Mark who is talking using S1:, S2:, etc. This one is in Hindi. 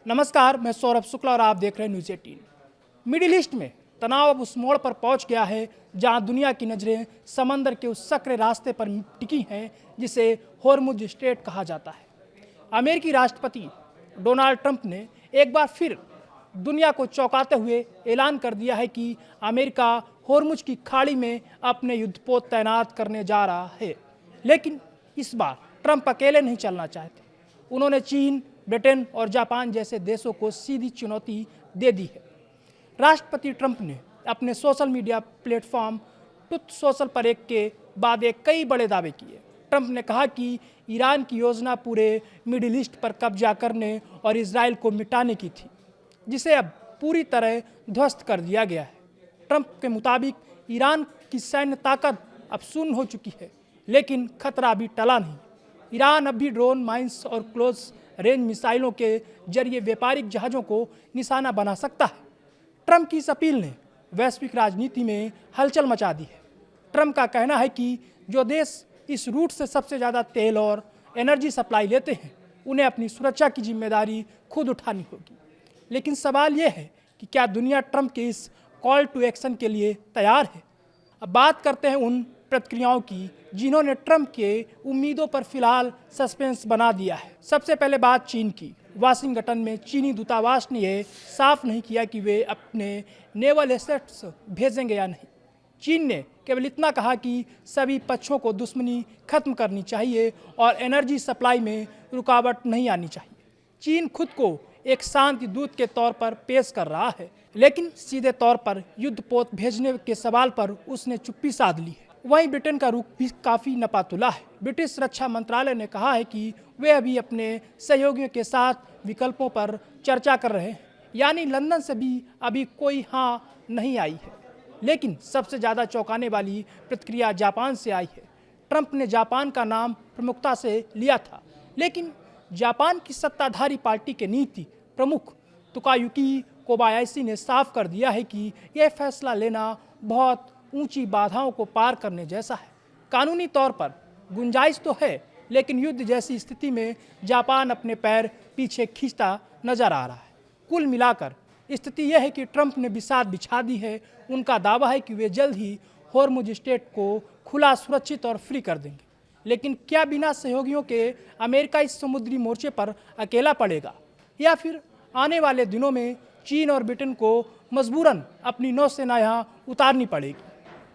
S1: नमस्कार, मैं सौरभ शुक्ला और आप देख रहे हैं न्यूज़ 18। मिडिल ईस्ट में तनाव अब उस मोड़ पर पहुंच गया है जहां दुनिया की नज़रें समंदर के उस सक्रिय रास्ते पर टिकी हैं जिसे होर्मुज स्ट्रेट कहा जाता है। अमेरिकी राष्ट्रपति डोनाल्ड ट्रंप ने एक बार फिर दुनिया को चौंकाते हुए ऐलान कर दिया है कि अमेरिका होर्मुज की खाड़ी में अपने युद्धपोत तैनात करने जा रहा है। लेकिन इस बार ट्रंप अकेले नहीं चलना चाहते। उन्होंने चीन, ब्रिटेन और जापान जैसे देशों को सीधी चुनौती दे दी है। राष्ट्रपति ट्रंप ने अपने social media platform truth social पर एक के बाद एक कई बड़े दावे किए। ट्रंप ने कहा कि ईरान की योजना पूरे मिडिल ईस्ट पर कब्जा करने और इजराइल को मिटाने की थी, जिसे अब पूरी तरह ध्वस्त कर दिया गया है। ट्रंप के मुताबिक ईरान की सैन्य ताकत अब शून्य हो चुकी है, लेकिन खतरा अभी टला नहीं। ईरान अब भी ड्रोन, माइंस और क्लोज रेंज मिसाइलों के जरिए व्यापारिक जहाज़ों को निशाना बना सकता है। ट्रंप की इस अपील ने वैश्विक राजनीति में हलचल मचा दी है। ट्रंप का कहना है कि जो देश इस रूट से सबसे ज़्यादा तेल और एनर्जी सप्लाई लेते हैं, उन्हें अपनी सुरक्षा की जिम्मेदारी खुद उठानी होगी। लेकिन सवाल यह है कि क्या दुनिया ट्रंप के इस कॉल टू एक्शन के लिए तैयार है? अब बात करते हैं उन प्रतिक्रियाओं की जिन्होंने ट्रंप के उम्मीदों पर फिलहाल सस्पेंस बना दिया है। सबसे पहले बात चीन की। वाशिंगटन में चीनी दूतावास ने यह साफ नहीं किया कि वे अपने नेवल एसेट्स भेजेंगे या नहीं। चीन ने केवल इतना कहा कि सभी पक्षों को दुश्मनी खत्म करनी चाहिए और एनर्जी सप्लाई में रुकावट नहीं आनी चाहिए। चीन खुद को एक शांति दूत के तौर पर पेश कर रहा है, लेकिन सीधे तौर पर युद्धपोत भेजने के सवाल पर उसने चुप्पी साध ली है। वहीं ब्रिटेन का रुख भी काफ़ी नपातुला है। ब्रिटिश रक्षा मंत्रालय ने कहा है कि वे अभी अपने सहयोगियों के साथ विकल्पों पर चर्चा कर रहे हैं, यानी लंदन से भी अभी कोई हाँ नहीं आई है। लेकिन सबसे ज़्यादा चौंकाने वाली प्रतिक्रिया जापान से आई है। ट्रंप ने जापान का नाम प्रमुखता से लिया था, लेकिन जापान की सत्ताधारी पार्टी के नीति प्रमुख तकायुकी कोबायाशी ने साफ कर दिया है कि यह फैसला लेना बहुत ऊंची बाधाओं को पार करने जैसा है। कानूनी तौर पर गुंजाइश तो है, लेकिन युद्ध जैसी स्थिति में जापान अपने पैर पीछे खींचता नजर आ रहा है। कुल मिलाकर स्थिति यह है कि ट्रंप ने बिसात बिछा दी है। उनका दावा है कि वे जल्द ही होर्मुज स्ट्रेट को खुला, सुरक्षित और फ्री कर देंगे। लेकिन क्या बिना सहयोगियों के अमेरिका इस समुद्री मोर्चे पर अकेला पड़ेगा, या फिर आने वाले दिनों में चीन और ब्रिटेन को मजबूरन अपनी नौसेना यहाँ उतारनी पड़ेगी?